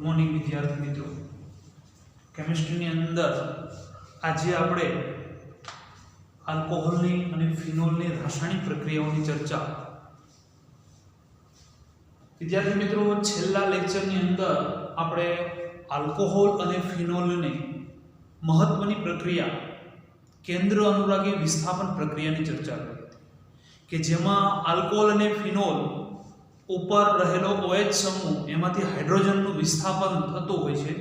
Morning વિદ્યાર્થી મિત્રો, કેમિસ્ટ્રીની અંદર આજે આપણે આલ્કોહોલની અને ફિનોલની રાસાયણિક પ્રક્રિયાઓની ચર્ચા. વિદ્યાર્થી મિત્રો, છેલ્લા લેક્ચરની અંદર આપણે આલ્કોહોલ અને ફિનોલની મહત્વની પ્રક્રિયા કેન્દ્ર અનુરાગી વિસ્થાપન પ્રક્રિયાની ચર્ચા કરી હતી, કે જેમાં આલ્કોહોલ અને ફિનોલ ઉપર રહેલો OH સમૂહ એમાંથી હાઇડ્રોજનનું વિસ્થાપન થતું હોય છે.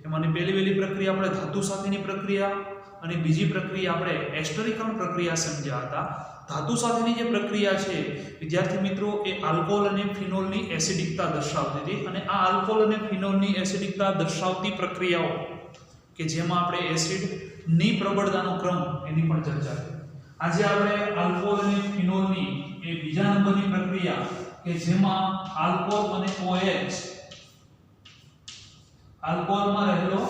એમાંની પહેલી પ્રક્રિયા આપણે ધાતુ સાથેની પ્રક્રિયા અને બીજી પ્રક્રિયા આપણે એસ્ટરીકરણ પ્રક્રિયા સમજ્યા હતા. ધાતુ સાથેની જે પ્રક્રિયા છે વિદ્યાર્થી મિત્રો, એ આલ્કોહોલ અને ફિનોલની એસિડિકતા દર્શાવતી હતી, અને આ આલ્કોહોલ અને ફિનોલની એસિડિકતા દર્શાવતી પ્રક્રિયાઓ કે જેમાં આપણે એસિડની પ્રબળતાનો ક્રમ એની પણ ચર્ચા કરી. આજે આપણે આલ્કોહોલ અને ફિનોલની એ બીજા નંબરની પ્રક્રિયા કે જેમાં આલ્કોહોલ અને OH, આલ્કોહોલમાં રહેલો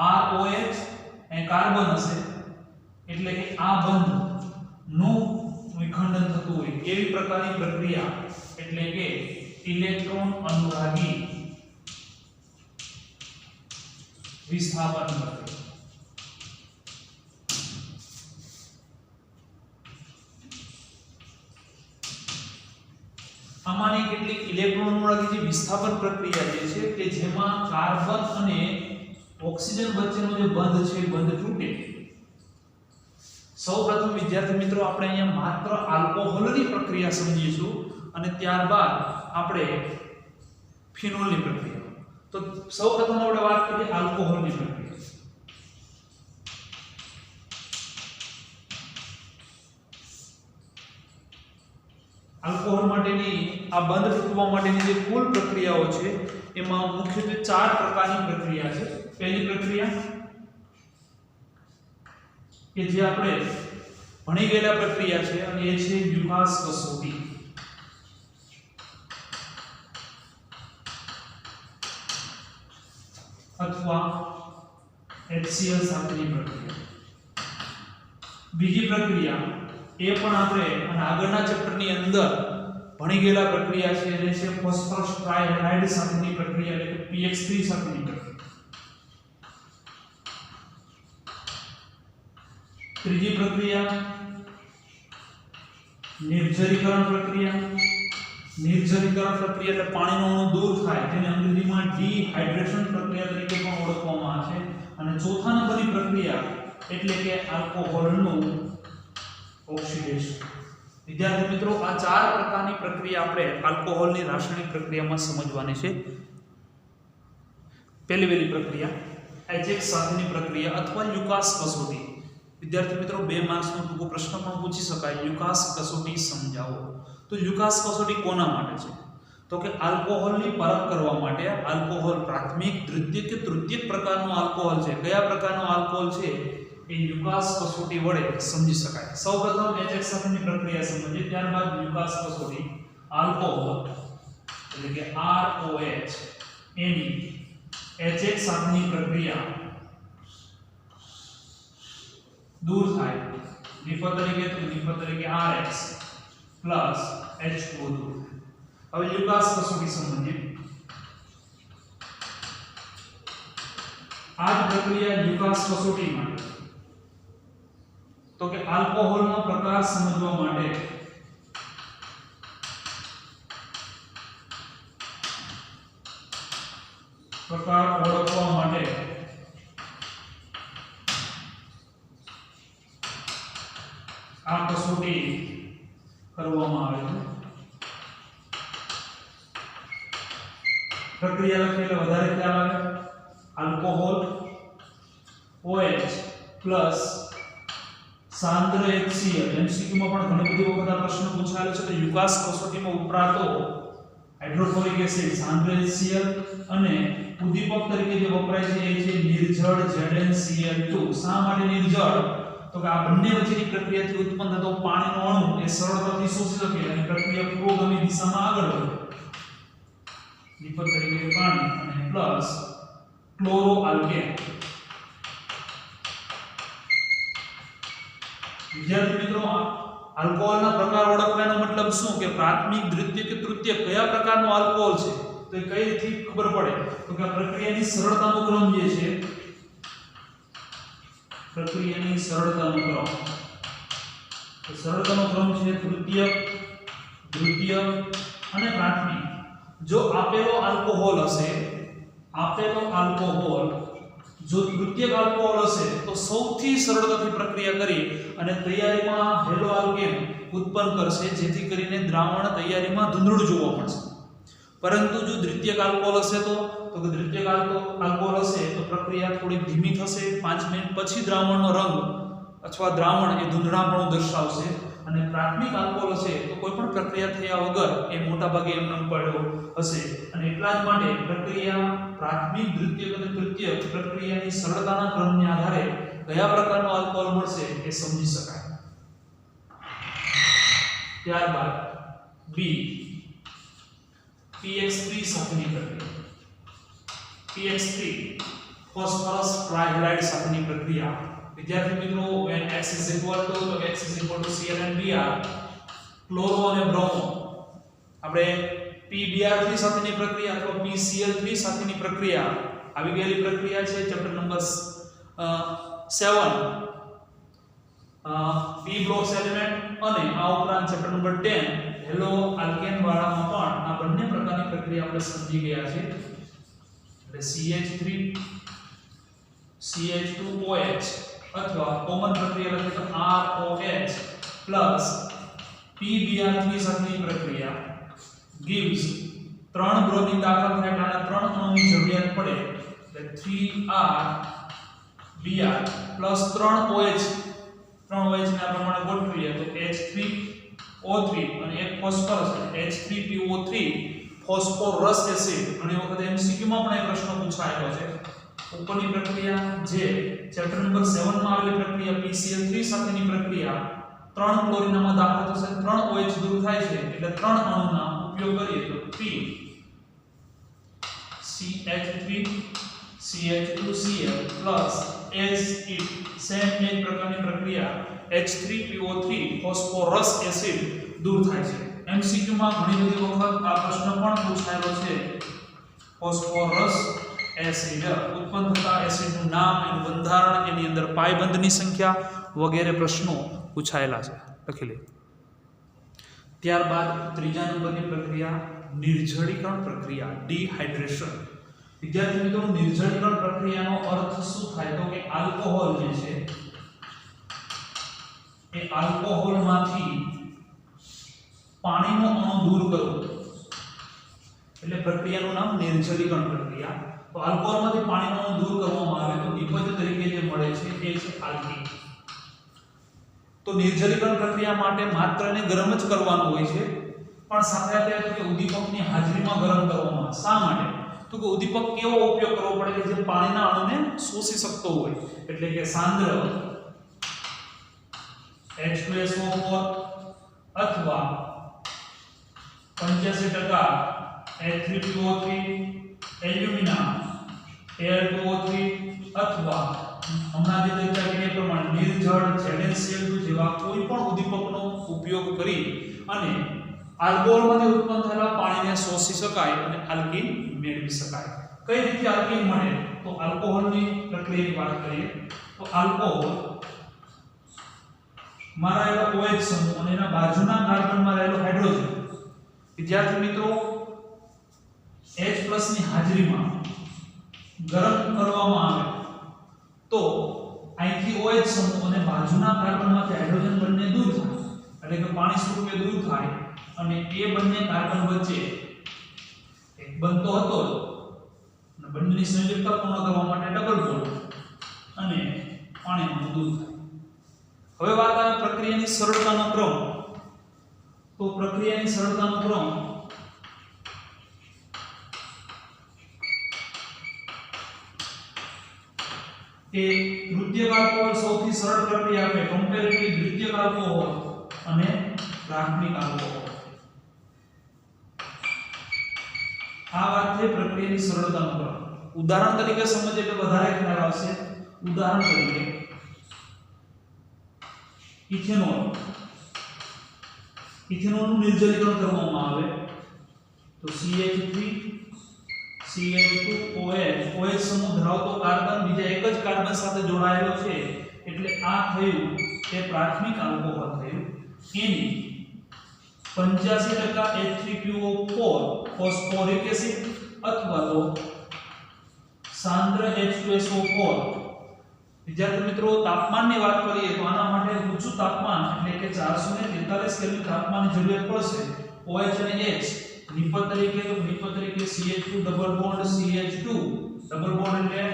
ROH એ કાર્બન હશે, એટલે કે આ બંધ નું વિખંડન થતું હોય એવી પ્રકારની પ્રક્રિયા, એટલે કે ઇલેક્ટ્રોન અનુરાગી વિસ્થાપન પ્રક્રિયા. આમાંની કેટલીક ઇલેક્ટ્રોન અનુરાગી જે વિસ્થાપન પ્રક્રિયા જે છે કે જેમાં કાર્બન અને ઓક્સિજન વચ્ચેનો જે બંધ છે બંધ તૂટે. સૌપ્રથમ વિદ્યાર્થી મિત્રો આપણે અહીંયા માત્ર આલ્કોહોલની પ્રક્રિયા સમજીશું અને ત્યારબાદ આપણે ફિનોલની પ્રક્રિયા. તો સૌપ્રથમ આપણે વાત કરીએ આલ્કોહોલની પ્રક્રિયા. આલ્કોહોલ માટેની આ બંધ તૂટવા માટેની જે કુલ પ્રક્રિયાઓ છે એમાં મુખ્યત્વે 4 પ્રકારની પ્રક્રિયા છે. પહેલી પ્રક્રિયા કે જે આપણે ભણી ગયેલા પ્રક્રિયા છે અને એ છે લ્યુકાસ કસોટી. અથવા HCl સાથેની પ્રક્રિયા. બીજી પ્રક્રિયા એ પણ આપણે અને આગળના ચેપ્ટરની અંદર ભણી ગયેલા પ્રક્રિયા છે, એટલે છે ફોસ્ફરસ ટ્રાઇહાઇડ સાથેની પ્રક્રિયા, એટલે કે PX3 સાથેની પ્રક્રિયા. ત્રીજી પ્રક્રિયા નિર્જરીકરણ પ્રક્રિયા. નિર્જરીકરણ પ્રક્રિયા એટલે પાણીનો અણુ દૂર થાય, તેને અંગ્રેજીમાં ડિહાઇડ્રેશન પ્રક્રિયા તરીકે પણ ઓળખવામાં આવે છે. અને ચોથા નંબરની પ્રક્રિયા એટલે કે આલ્કોહોલનું ઓક્સિડેશન. વિદ્યાર્થી મિત્રો, આ 4 પ્રકારની પ્રક્રિયા આપણે આલ્કોહોલની રાસાયણિક પ્રક્રિયામાં સમજવાની છે. પહેલી પ્રક્રિયા HX સાથેની પ્રક્રિયા અથવા લ્યુકાસ કસોટી. વિદ્યાર્થી મિત્રો, 2 માર્ક્સનો ટૂંકો પ્રશ્ન પણ પૂછી શકાય, લ્યુકાસ કસોટી સમજાવો. તો લ્યુકાસ કસોટી કોના માટે છે? તો કે આલ્કોહોલની પરખ કરવા માટે. આલ્કોહોલ પ્રાથમિક, દ્વિતીયક કે તૃતીયક પ્રકારનો આલ્કોહોલ છે. કયા પ્રકારનો આલ્કોહોલ છે એ લ્યુકાસ કસોટી વડે સમજી શકાય. સૌપ્રથમ HX સાથેની પ્રક્રિયા સમજીએ, ત્યારબાદ લ્યુકાસ કસોટી. આલ્કોહોલ એટલે કે ROH એની HX સાથેની પ્રક્રિયા દૂર થાય, નિફર તરીકે તો નિફર તરીકે RX પ્લસ H2O દૂર. હવે લ્યુકાસ કસોટી સમજીએ. આ જ પ્રક્રિયા લ્યુકાસ કસોટી માટે, તો કે આલ્કોહોલનો પ્રકાર સમજવા માટે પ્રકાર ઓળખવા માટે આ કસોટી કરવામાં આવે છે. પ્રક્રિયા લખી એટલે વધારે ખ્યાલ આવે. આલ્કોહોલ OH પ્લસ સાંદ્ર HCl. MCQ માં પણ ઘણી બધી વખત આ પ્રશ્ન પૂછાયેલો છે. તો લ્યુકાસ કસોટીમાં વપરાતો હાઇડ્રોક્લોરિક એસિડ સાંદ્ર HCl અને ઉદ્દીપક તરીકે જે વપરાય છે એ છે નિર્જળ ZnCl2. શા માટે નિર્જળ? તો કે આ બંને વચ્ચેની પ્રક્રિયાથી ઉત્પન્ન થતો પાણીનો અણુ એ સરળતાથી શોષી શકે અને પ્રક્રિયા પુરોગામી દિશામાં આગળ વધે. નિફર તરીકે પાણી અને પ્લસ ક્લોરોઆલ્કેન. વિદ્યાર્થી મિત્રો, આલ્કોહોલના પ્રકાર ઓળખવાનો મતલબ શું? કે પ્રાથમિક, દ્વિતીયક કે તૃતીયક કયા પ્રકારનો આલ્કોહોલ છે તો એ કઈ રીતે ખબર પડે તો કે પ્રક્રિયાની સરળતાનો ક્રમ જે છે પ્રક્રિયાની સરળતાનો ક્રમ તો સરળતાનો ક્રમ છે દ્વિતીય અને પ્રાથમિક જો આપેલો આલ્કોહોલ હશે જો તૃતીયક આલ્કોહોલ હશે તો સૌથી સરળતાથી પ્રક્રિયા કરી અને તૈયારીમાં હેલો આલ્કેન ઉત્પન્ન કરશે જેથી કરીને દ્રાવણ તૈયારીમાં ધૂંધળું જોવા મળશે પરંતુ જો દ્વિતીયક આલ્કોહોલ હશે તો કે દ્વિતીયક આલ્કોહોલ હશે તો પ્રક્રિયા થોડી ધીમી થશે 5 મિનિટ પછી દ્રાવણનો રંગ અથવા દ્રાવણ એ ધૂંધળાપણું દર્શાવશે અને પ્રાથમિક આલ્કોહોલ હશે તો કોઈ પણ પ્રક્રિયા થયા વગર એ મોટા ભાગે એમનેમ પડ્યો હશે અને એટલા જ માટે પ્રક્રિયા પ્રાથમિક દ્વિતીયક અને તૃતીયક પ્રક્રિયાની સરળતાના ક્રમને આધારે કયા પ્રકારનો આલ્કોહોલ મળશે એ સમજી શકાય ત્યારબાદ બી pH3 સાથેની પ્રક્રિયા pH3 ફોસ્ફરસ ટ્રાઇહાઇડ સાથેની પ્રક્રિયા વિદ્યાર્થી મિત્રો when x is equal to Cl and Br chloro અને બ્રોમો આપણે PBr3 સાથેની પ્રક્રિયા અથવા PCl3 સાથેની પ્રક્રિયા આવી ગયેલી પ્રક્રિયા છે chapter number 7 P blocks element અને આ ઉપરાંત ચેપ્ટર નંબર 10 હેલો આલ્કેન વાળામાં પણ આ બંને પ્રકારની પ્રક્રિયા આપણે સમજી ગયા છે એટલે CH3 CH2OH અથવા કોમન પ્રક્રિયા લખીએ તો ROH પ્લસ PBr3 સાથેની પ્રક્રિયા gives 3 બ્રોમિન દાખલ થાય એટલે 3 અણુની જરૂરિયાત પડે એટલે 3R Br પ્લસ 3OH ને આ પ્રમાણે ગોઠવીએ તો H3O3 અને એક ફોસ્ફરસ H3PO3 ફોસ્ફોરસ એસિડ ઘણી વખત MCQ માં પણ એ પ્રશ્ન પૂછાયેલો છે ઉપરની પ્રક્રિયા જે ચેપ્ટર નંબર 7 માં આવેલી પ્રક્રિયા PCl3 સાથેની પ્રક્રિયા 3 ક્લોરીનમાં દાખલ થશે 3 OH દૂર થાય છે એટલે 3 અણુના ઉપયોગ કરીએ તો 3 CH3 CH2Cl plus H same એક પ્રકારની પ્રક્રિયા H3PO3 ફોસ્ફોરસ એસિડ દૂર થાય છે MCQ માં ઘણી બધી વખત આ પ્રશ્ન પણ પૂછાયેલો છે ફોસ્ફોરસ એસિડ ઉત્પન્ન થતા એસિડનું નામ એનું બંધારણ એની અંદર પાયબંધની સંખ્યા વગેરે પ્રશ્નો પૂછાયેલા છે લખી લે ત્યારબાદ ત્રીજા નંબરની પ્રક્રિયા નિર્જળીકરણ પ્રક્રિયા ડિહાઇડ્રેશન વિદ્યાર્થી મિત્રો નિર્જળીકરણ પ્રક્રિયાનો અર્થ શું થાય તો કે આલ્કોહોલ જે છે એ આલ્કોહોલમાંથી પાણીનો અણુ દૂર કરવો એટલે પ્રક્રિયાનું નામ નિર્જળીકરણ પ્રક્રિયા તો આલ્કોહોલમાંથી પાણીનો અણુ દૂર કરવામાં આવે તો નિપજ તરીકે જે મળે છે એ છે આલ્કીન તો નિર્જલીકરણ પ્રક્રિયા માટે માત્ર એને ગરમ જ કરવાનું હોય છે પણ સાથે સાથે કે ઉદ્દીપકની હાજરીમાં ગરમ કરવામાં આવે શા માટે તો કે ઉદ્દીપક કેવો ઉપયોગ કરવો પડે કે જે પાણીના અણુને શોષી શકતો હોય એટલે કે સાંદ્ર H2SO4 અથવા 85% H3PO3 એલ્યુમિના Al2O3 અથવા હમણાં જે ચર્ચા કરી એ પ્રમાણે નિર્જળ ZnCl2 જેવા કોઈ પણ ઉદ્દીપકનો ઉપયોગ કરી અને આલ્કોહોલમાંથી ઉત્પન્ન થયેલા પાણીને શોષી શકાય અને આલ્કીન મેળવી શકાય કઈ રીતે આલ્કીન મળે તો આલ્કોહોલની પ્રક્રિયાની વાત કરીએ તો આલ્કોહોલ માં રહેલો OH સમૂહ અને એના બાજુના કાર્બનમાં રહેલો હાઇડ્રોજન વિદ્યાર્થી મિત્રો H+ ની હાજરીમાં ગરમ કરવામાં આવે તો અહીંથી OH સમૂહ અને બાજુના કાર્બનમાંથી હાઇડ્રોજન બંને દૂર થાય એટલે કે પાણી સ્વરૂપે દૂર થાય અને એ બંને કાર્બન વચ્ચે એક બનતો હતો અને બંનેની સંયોજકતા પૂર્ણ કરવા માટે ડબલ બોન્ડ અને પાણીનું દૂર થાય હવે વાત આવે પ્રક્રિયાની સરળતાનો ક્રમ તો પ્રક્રિયાની સરળતાનો ક્રમ એ દ્વિતીયક આલ્કોહોલ સૌથી સરળ પ્રક્રિયા આપે કમ્પેરેટિવ દ્વિતીયક આલ્કોહોલ અને પ્રાથમિક આલ્કોહોલ આ વાત છે પ્રક્રિયાની સરળતાનો ક્રમ ઉદાહરણ તરીકે સમજીએ એટલે વધારે ખ્યાલ આવશે ઉદાહરણ તરીકે ઇથેનોલનું નિર્જલીકરણ કરવામાં આવે તો CH3 CH2OH OH સમૂહ ધરાવતો કાર્બન બીજા એક જ કાર્બન સાથે જોડાયેલો છે એટલે આ થયું તે પ્રાથમિક આલ્કોહોલ થયું. એની 85% H3PO4 ફોસ્ફોરિક એસિડ અથવા તો સાંદ્ર H2SO4. વિદ્યાર્થી મિત્રો તાપમાનની વાત કરીએ તો આના માટે ઊંચું તાપમાન એટલે કે 443 કેલ્વિન તાપમાનની જરૂરિયાત પડશે. OH અને H નિપજ તરીકે CH2 double bond CH2 double bond એટલે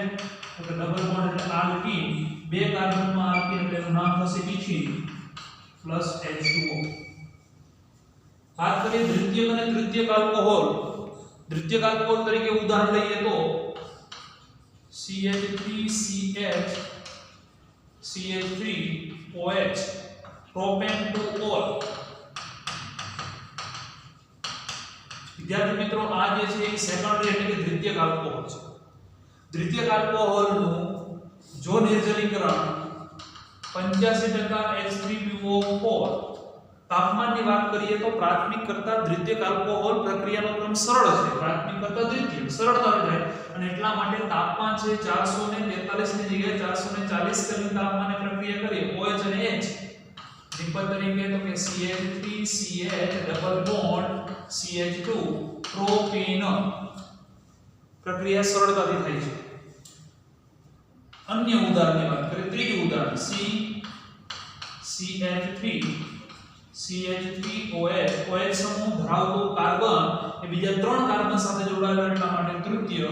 ડબલ બોન્ડ એટલે આલ્કીન, બે કાર્બનમાં આલ્કીન એટલે એનું નામ થશે ઇથીન પ્લસ H2O. વાત કરીએ દ્વિતીયક અને તૃતીયક આલ્કોહોલ. દ્વિતીયક આલ્કોહોલ તરીકે ઉદાહરણ લઈએ તો CH3CH CH3OH પ્રોપેન-2-ol. વિદ્યાર્થી મિત્રો આ જે છે એ સેકન્ડરી એટલે કે દ્વિતીયક આલ્કોહોલ છે. દ્વિતીયક આલ્કોહોલનું જો નિર્જલીકરણ 85% H3PO4 તાપમાનની વાત કરીએ તો પ્રાથમિક કરતા દ્વિતીયક આલ્કોહોલ પ્રક્રિયાનો ક્રમ સરળ છે. પ્રાથમિક કરતા દ્વિતીયક સરળતા થાય અને એટલા માટે તાપમાન છે 443 ની જગ્યાએ 440 કેલ્વિન તાપમાને પ્રક્રિયા કરીએ OH અને H નિપજ તરીકે તો કે CH3CH double bond CH2 propane પ્રક્રિયા સરળતાથી થાય છે. અન્ય ઉદાહરણની વાત કરીએ ત્રીજું ઉદાહરણ CH3OH OH સમૂહ ધરાવતો કાર્બન એ બીજા ત્રણ કાર્બન સાથે જોડાયેલો એટલા માટે તૃતીય.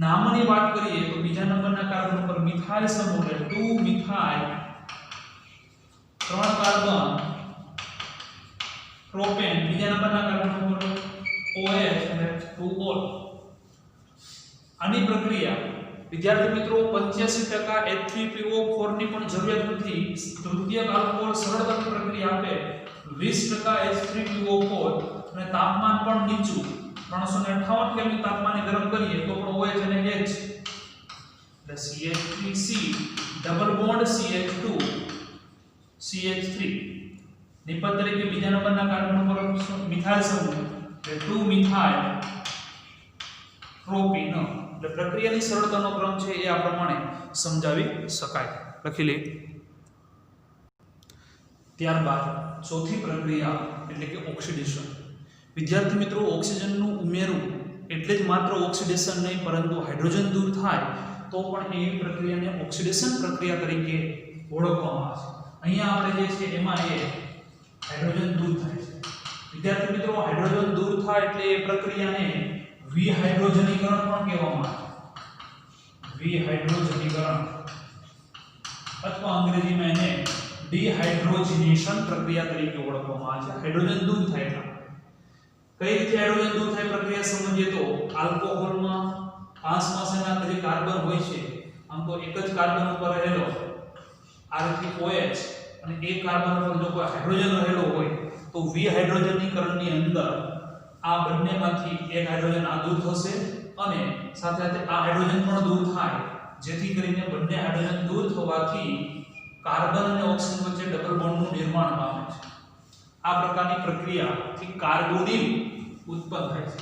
નામની વાત કરીએ તો બીજા નંબરના કાર્બન ઉપર મિથાઇલ સમૂહ એટલે 2 મિથાઇલ, ત્રણ કાર્બન પ્રોપેન, બીજા નંબરના કાર્બન ઉપર OH અને 2-ol. આની પ્રક્રિયા વિદ્યાર્થી મિત્રો 85% H3PO4 ની પણ જરૂરિયાત નથી. તૃતીયક આલ્કોહોલ સરળતાથી પ્રક્રિયા આપે 20% H3PO4 અને તાપમાન પણ નીચું 358 કેલ્વિન તાપમાને ગરમ કરીએ તો પણ OH અને H એટલે CH3C double bond CH2 CH3 નિપજ તરીકે બીજા નંબરના કાર્બન ઉપર મિથાઇલ સમૂહ એટલે 2 મિથાઇલ પ્રોપેન. એટલે પ્રક્રિયાની સરળતાનો ક્રમ છે એ આ પ્રમાણે સમજાવી શકાય. લખી લે. ત્યારબાદ ચોથી પ્રક્રિયા એટલે કે ઓક્સિડેશન. વિદ્યાર્થી મિત્રો ઓક્સિજનનું ઉમેરું એટલે જ માત્ર ઓક્સિડેશન નહીં પરંતુ હાઇડ્રોજન દૂર થાય તો પણ એ પ્રક્રિયાને ઓક્સિડેશન પ્રક્રિયા તરીકે ઓળખવામાં આવે છે. અહીંયા આપણે જે છે એમાં એ હાઇડ્રોજન દૂર થાય છે. વિદ્યાર્થી મિત્રો હાઇડ્રોજન દૂર થાય એટલે એ પ્રક્રિયાને વિહાઇડ્રોજનીકરણ પણ કહેવામાં આવે છે. વિહાઇડ્રોજનીકરણ અથવા અંગ્રેજીમાં એને ડિહાઇડ્રોજનેશન પ્રક્રિયા તરીકે ઓળખવામાં આવે છે. હાઇડ્રોજન દૂર થાય એટલે કઈ રીતે હાઇડ્રોજન દૂર થાય પ્રક્રિયા સમજીએ તો આલ્કોહોલમાં 5 માસેના જે કાર્બન હોય છે આમ તો એક જ કાર્બન ઉપર રહેલો આ રીતે OH અને એક કાર્બન ઉપર જો કોઈ હાઇડ્રોજન રહેલો હોય તો વિહાઇડ્રોજનીકરણની અંદર આ બંનેમાંથી એક હાઇડ્રોજન આ દૂર થશે અને સાથે સાથે આ હાઇડ્રોજન પણ દૂર થાય જેથી કરીને બંને હાઇડ્રોજન દૂર થવાથી કાર્બન અને ઓક્સિજન વચ્ચે ડબલ બોન્ડનું નિર્માણ પામે છે. આ પ્રકારની પ્રક્રિયાથી કાર્બોનિલ ઉત્પન્ન થાય છે.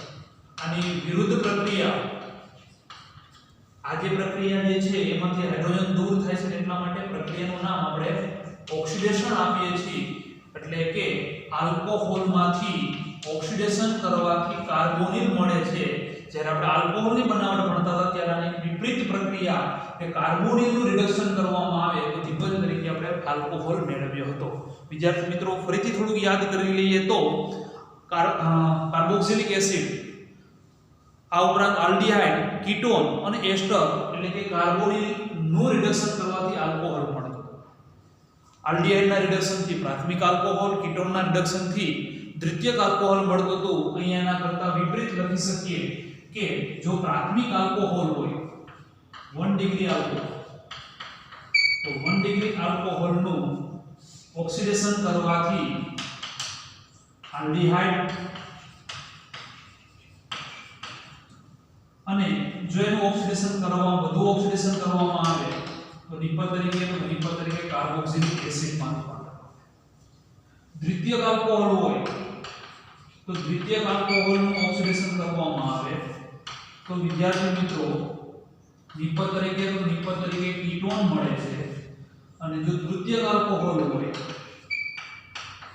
આની વિરુદ્ધ પ્રક્રિયા આ જે પ્રક્રિયા જે છે એમાંથી હાઇડ્રોજન દૂર થાય છે એટલા માટે પ્રક્રિયાનું નામ આપણે ઓક્સિડેશન આપીએ છીએ. એટલે કે આલ્કોહોલમાંથી ઓક્સિડેશન કરવાથી કાર્બોનિલ મળે છે. જ્યારે આપણે આલ્કોહોલની બનાવટ ભણતા હતા ત્યારે આની વિપરીત પ્રક્રિયા કે કાર્બોનિલનું રિડક્શન કરવામાં આવે તો નિપજ તરીકે આપણે આલ્કોહોલ મેળવ્યો હતો. વિદ્યાર્થી મિત્રો ફરીથી થોડું યાદ કરી લઈએ તો કાર્બોક્સિલિક એસિડ આ ઉપરાંત આલ્ડીહાઇડ, કીટોન અને એસ્ટર એટલે કે કાર્બોનિલનું રિડક્શન કરવાથી આલ્કોહોલ મળતો. આલ્ડીહાઇડના રિડક્શનથી પ્રાથમિક આલ્કોહોલ, કીટોનના રિડક્શનથી દ્વિતીયક આલ્કોહોલ મળતો તો અહીંયાના કરતા વિપરીત લખી શકીએ કે જો પ્રાથમિક આલ્કોહોલ હોય 1 ડિગ્રી આલ્કોહોલ તો 1 ડિગ્રી આલ્કોહોલનું ઓક્સિડેશન કરવાથી આલ્ડીહાઇડ અને જો એનું ઓક્સિડેશન કરવામાં વધુ ઓક્સિડેશન કરવામાં આવે તો નિપજ તરીકે કાર્બોક્સિલિક એસિડમાં રૂપાંતર પામે. દ્વિતીયક આલ્કોહોલ હોય તો દ્વિતીયક આલ્કોહોલનું ઓક્સિડેશન કરવામાં આવે તો તો વિદ્યાર્થી મિત્રો નિપજ તરીકે કીટોન મળે છે અને જો તૃતીયક આલ્કોહોલ હોય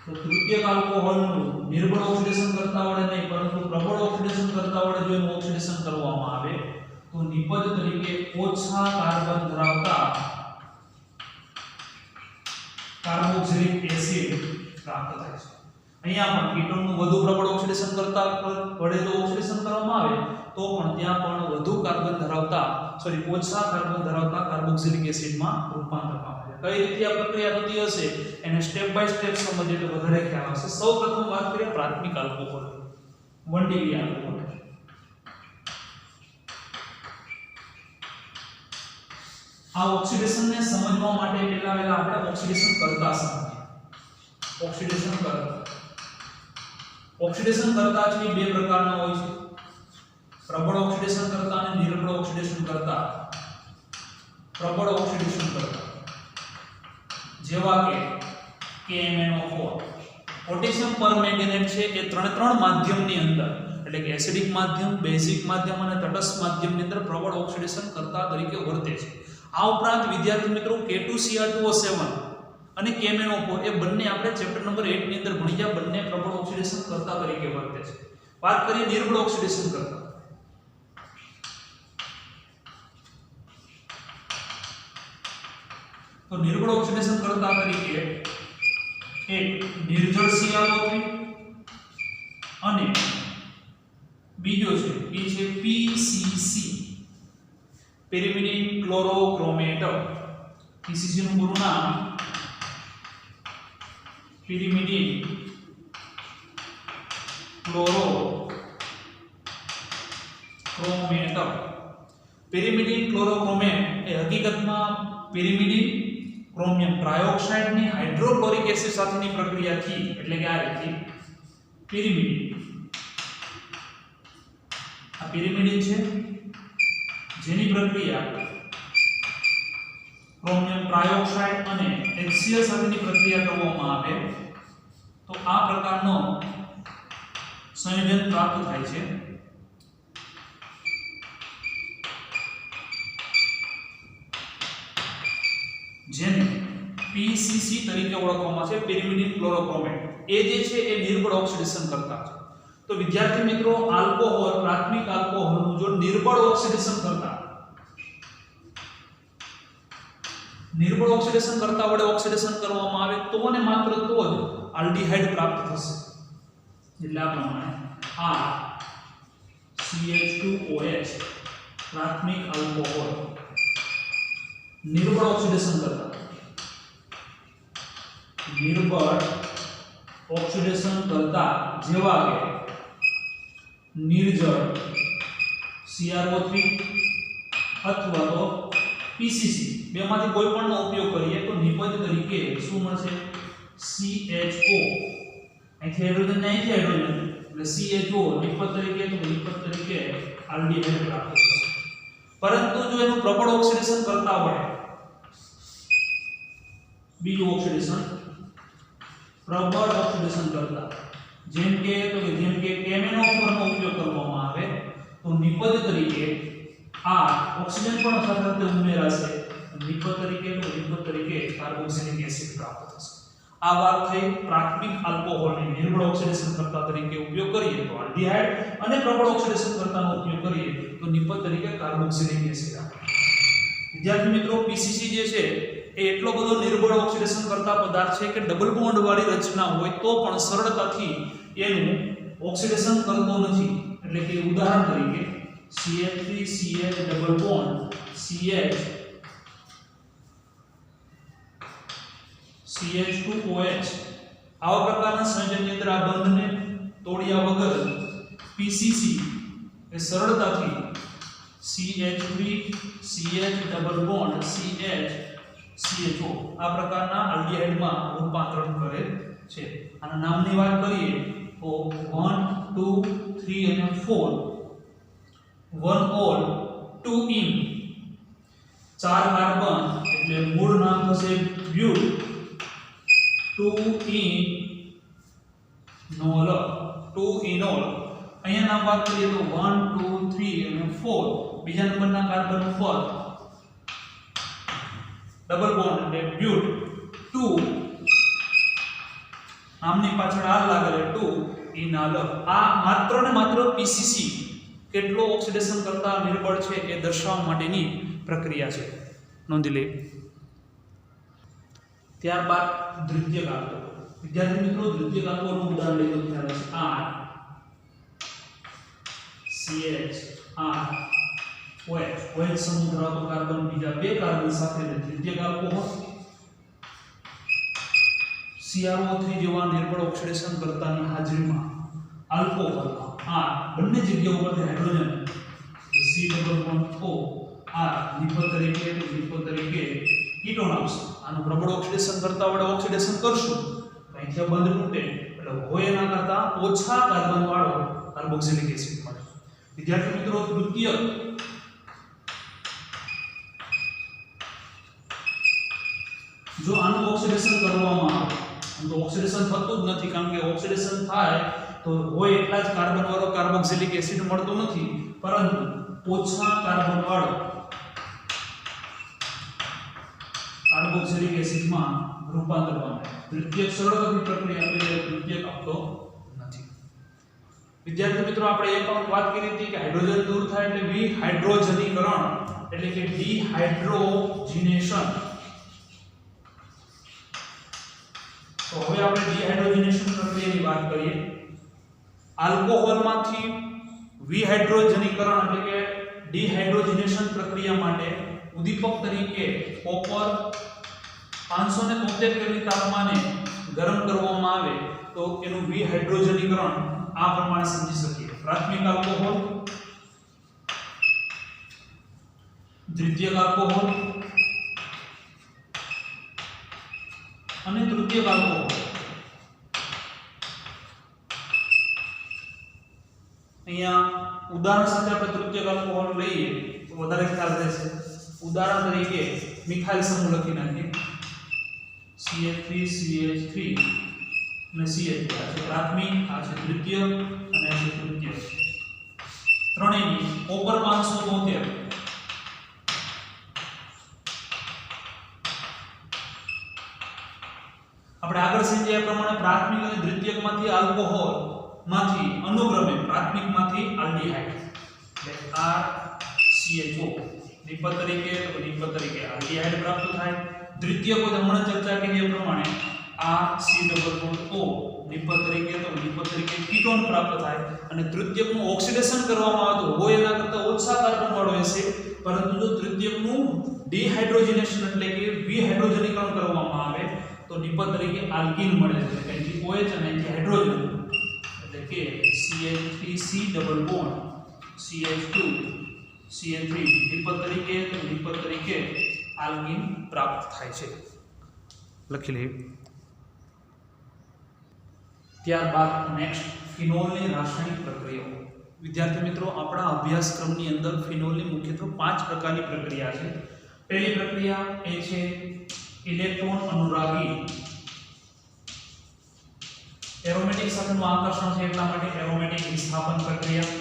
તો તૃતીયક આલ્કોહોલનું નિર્બળ ઓક્સિડેશન કરતા વડે નહીં પરંતુ પ્રબળ ઓક્સિડેશન કરતા વડે જો એનું ઓક્સિડેશન કરવામાં આવે તો નિપજ તરીકે ઓછા કાર્બન ધરાવતા કાર્બોક્સિલિક એસિડ પ્રાપ્ત થાય છે। અહીંયા પણ કીટોનનું વધુ પ્રબળ ઓક્સિડેશન કરતા વડે જો ઓક્સિડેશન કરવામાં આવે તો પણ ત્યાં પણ વધુ કાર્બન ધરાવતા ઓછા કાર્બન ધરાવતા કાર્બોક્સિલિક એસિડમાં રૂપાંતર પામે છે। કઈ રીતે આ પ્રક્રિયા થતી હશે એને સ્ટેપ બાય સ્ટેપ સમજીએ તો વધારે ખ્યાલ આવશે। સૌપ્રથમ વાત કરીએ પ્રાથમિક આલ્કોહોલ 1 ડિગ્રી આલ્કોહોલ। આ ઓક્સિડેશન ને સમજવા માટે પહેલા આપણે ઓક્સિડેશન કરતા સમજીએ। ઓક્સિડેશન કરતા છે બે પ્રકારના હોય છે, પ્રબળ ઓક્સિડેશન કરતા અને નિર્બળ ઓક્સિડેશન કરતા। પ્રબળ ઓક્સિડેશન કરતા જેવા કે KMnO4 પોટેશિયમ પરમેંગેનેટ છે એ ત્રણ માધ્યમની અંદર એટલે કે એસિડિક માધ્યમ, બેઝિક માધ્યમ અને તટસ્થ માધ્યમની અંદર પ્રબળ ઓક્સિડેશન કરતા તરીકે વર્તે છે। આ ઉપરાંત વિદ્યાર્થી મિત્રો K2Cr2O7 અને KMnO4 એ બંને આપણે ચેપ્ટર નંબર 8 ની અંદર ભણી ગયા, બંને પ્રબળ ઓક્સિડેશન કરતા તરીકે વર્તે છે। વાત કરીએ નિર્બળ ઓક્સિડેશન કરતા। તો નિર્બળ ઓક્સિડેશન કરતા તરીકે એક નિર્જળ CrO3 અને બીજો છે એ છે PCC પેરિમિડિન ક્લોરોક્રોમેટ। PCC નું પૂરું નામ પેરિમિડિન ક્લોરોક્રોમેટ। પેરિમિડિન ક્લોરોક્રોમેટ એ હકીકતમાં પેરિમિડિન ક્રોમિયમ ટ્રાયોક્સાઇડ ની હાઇડ્રોક્લોરિક એસિડ સાથેની પ્રક્રિયાથી એટલે કે આ રીતે પેરિમિડિન આ પેરિમિડિન છે જેની પ્રક્રિયા ક્રોમિયમ ટ્રાયોક્સાઇડ અને HCl સાથેની પ્રક્રિયા કરવામાં આવે તો આ પ્રકારનો સંયોજન પ્રાપ્ત થાય છે। જેને PCC તરીકે ઓળખવામાં છે, પેરિમિડિન ક્લોરોક્રોમેટ। એ જે છે એ નિર્બળ ઓક્સિડેશન કરતા છે। તો વિદ્યાર્થી મિત્રો આલ્કોહોલ પ્રાથમિક આલ્કોહોલનું જો નિર્બળ ઓક્સિડેશન કરતા વડે ઓક્સિડેશન કરવામાં આવે તો અને માત્ર તો જ આલ્ડીહાઇડ પ્રાપ્ત થશે। એટલે આ પ્રમાણે આ CH2OH પ્રાથમિક આલ્કોહોલ નિર્બળ ઓક્સિડેશન કરતા જેવા કે નિર્જળ CrO3 અથવા તો PCC બેમાંથી કોઈ પણનો ઉપયોગ કરીએ તો નિપજ તરીકે શું મળશે CHO અહીંથી હાઇડ્રોજન ને અહીંથી હાઇડ્રોજન એટલે CHO નિપજ તરીકે આલ્ડીહાઇડ પ્રાપ્ત થશે। પરંતુ જો એનું પ્રબળ ઓક્સિડેશન કરતા હોય બીજું ઓક્સિડેશન પ્રબળ ઓક્સિડેશન કરતા જેમ કે KMnO4 નો ઉપયોગ કરવામાં આવે તો નિપજ તરીકે આ ઓક્સિજન પણ સાથે ઉમેરાશે, નિપજ તરીકે કાર્બોક્સિલિક એસિડ પ્રાપ્ત થશે। આ વાત થઈ પ્રાથમિક આલ્કોહોલની નિર્બળ ઓક્સિડેશન કરતા તરીકે ઉપયોગ કરીએ તો આલ્ડીહાઇડ અને પ્રબળ ઓક્સિડેશન કરતાનો ઉપયોગ કરીએ તો નિપજ તરીકે કાર્બોક્સિલિક એસિડ આપે। વિદ્યાર્થી મિત્રો PCC જે છે એ એટલો બધો નિર્બળ ઓક્સિડેશન કરતા પદાર્થ છે કે ડબલ બોન્ડ વાળી રચના હોય તો પણ સરળતાથી એનું ઓક્સિડેશન કરતો નથી। એટલે કે ઉદાહરણ તરીકે CH3CH ડબલ બોન્ડ CH2OH આવા પ્રકારના સંયોજનની અંદર આ બંધને તોડ્યા વગર PCC એ સરળતાથી CH3CH ડબલ બોન્ડ CHO આ પ્રકારના આલ્ડીહાઇડમાં રૂપાંતરણ કરે છે। આના નામની વાત કરીએ તો 1 2 3 અને 4 1 ઓલ 2 ઇન 4 કાર્બન એટલે મૂળ નામ થશે બ્યુટ 2 ઇનોલ અહીંયા નામ વાત કરીએ તો 1 2 3 અને 4 બીજા નંબરના કાર્બન ઉપર ડબલ બોન્ડ એટલે બ્યુટ 2 નામની પાછળ આર લાગેલ 2 ઇનાલ આ માત્ર ને માત્ર પીસીસી કેટલો ઓક્સિડેશન કરતા નિર્બળ છે એ દર્શાવવા માટેની પ્રક્રિયા છે, નોંધી લે. ત્યારબાદ દ્વિતીયક આલ્કોહોલ. વિદ્યાર્થી મિત્રો, દ્વિતીયક આલ્કોહોલનું ઉદાહરણ લઈએ તો ખ્યાલ હશે R CH OH સમૂહ ધરાવતો કાર્બન બીજા બે કાર્બન સાથે દ્વિતીયક આલ્કોહોલ. CrO3 જેવા નિર્બળ ઓક્સિડેશન કરતાની હાજરીમાં આલ્કોહોલમાં આ બંને જગ્યાઓ પરથી hydrogen C double bond O R nipple તરીકે કીટોન આવશે. આનું પ્રબળ ઓક્સિડેશન કરતા વડે ઓક્સિડેશન કરશું તો અહીંથી બંધ તૂટે એટલે હોય એના કરતા ઓછા કાર્બન વાળો કાર્બોક્સિલિક એસિડ મળે. વિદ્યાર્થી મિત્રો, તૃતીયક જો આનું ઓક્સિડેશન કરવામાં આવે તો ઓક્સિડેશન થતું જ નથી, કારણ કે ઓક્સિડેશન થાય તો હોય એટલા જ કાર્બન વાળો કાર્બોક્સિલિક એસિડ મળતો નથી, પરંતુ ઓછા કાર્બન વાળો કાર્બોક્સિલિક એસિડમાં રૂપાંતર પામે. તૃતીયક સરળતાથી પ્રક્રિયા એટલે તૃતીયક આપતો નથી. વિદ્યાર્થી મિત્રો, આપણે એ પણ વાત કરી હતી કે હાઇડ્રોજન દૂર થાય એટલે વિહાઇડ્રોજનીકરણ એટલે કે ડિહાઇડ્રોજિનેશન. તો હવે આપણે ડિહાઇડ્રોજિનેશન પ્રક્રિયાની વાત કરીએ. આલ્કોહોલમાંથી વિહાઇડ્રોજનીકરણ એટલે કે ડિહાઇડ્રોજિનેશન પ્રક્રિયા માટે ઉદ્દીપક તરીકે કોપર 573 કેલ્વિન તાપમાને ગરમ કરવામાં આવે તો એનું વિહાઇડ્રોજનીકરણ આ પ્રમાણે સમજી શકીએ. પ્રાથમિક આલ્કોહોલ, દ્વિતીયક આલ્કોહોલ અને તૃતીયક આલ્કોહોલ. અહીંયા ઉદાહરણ સાથે આપણે તૃતીયક આલ્કોહોલ લઈએ તો વધારે ખ્યાલ રહેશે. ઉદાહરણ તરીકે મિથાઇલ સમૂહ લખી નાખીએ. CH3 CH3 અને CH2 આ છે પ્રાથમિક, આ છે દ્વિતીયક અને આ છે તૃતીયક. ત્રણેયની કોપર 573 આપણે આગળ સમજ્યા પ્રમાણે પ્રાથમિક અને દ્વિતીયકમાંથી આલ્કોહોલ માંથી અનુક્રમે પ્રાથમિકમાંથી આલ્ડીહાઇડ એટલે RCHO નિપલ તરીકે આલ્ડીહાઇડ પ્રાપ્ત થાય. દ્વિતીયકો હમણાં ચર્ચા કરી એ પ્રમાણે C double bond O nipple તરીકે કીટોન પ્રાપ્ત થાય. અને તૃતીયકનું ઓક્સિડેશન કરવામાં આવે તો હોય એના કરતા ઓછા કાર્બન વાળો એસિડ, પરંતુ જો તૃતીયકનું ડિહાઇડ્રોજિનેશન એટલે કે વિહાઇડ્રોજનીકરણ કરવામાં આવે તો નિપલ તરીકે આલ્કીન મળે છે. અહીંથી OH અને અહીંથી હાઇડ્રોજન એટલે કે CH3C double bond CH2 CH3 nipple તરીકે આલ્કીન પ્રાપ્ત થાય છે. લખી લઈએ. ત્યારબાદ નેક્સ્ટ ફિનોલની રાસાયણિક પ્રક્રિયાઓ. વિદ્યાર્થી મિત્રો, આપણા અભ્યાસક્રમની અંદર ફિનોલની મુખ્યત્વે 5 પ્રકારની પ્રક્રિયા છે. પહેલી પ્રક્રિયા એ છે ઇલેક્ટ્રોન અનુરાગી. એરોમેટિક સાથેનું આકર્ષણ છે એટલા માટે એરોમેટિક વિસ્થાપન પ્રક્રિયા.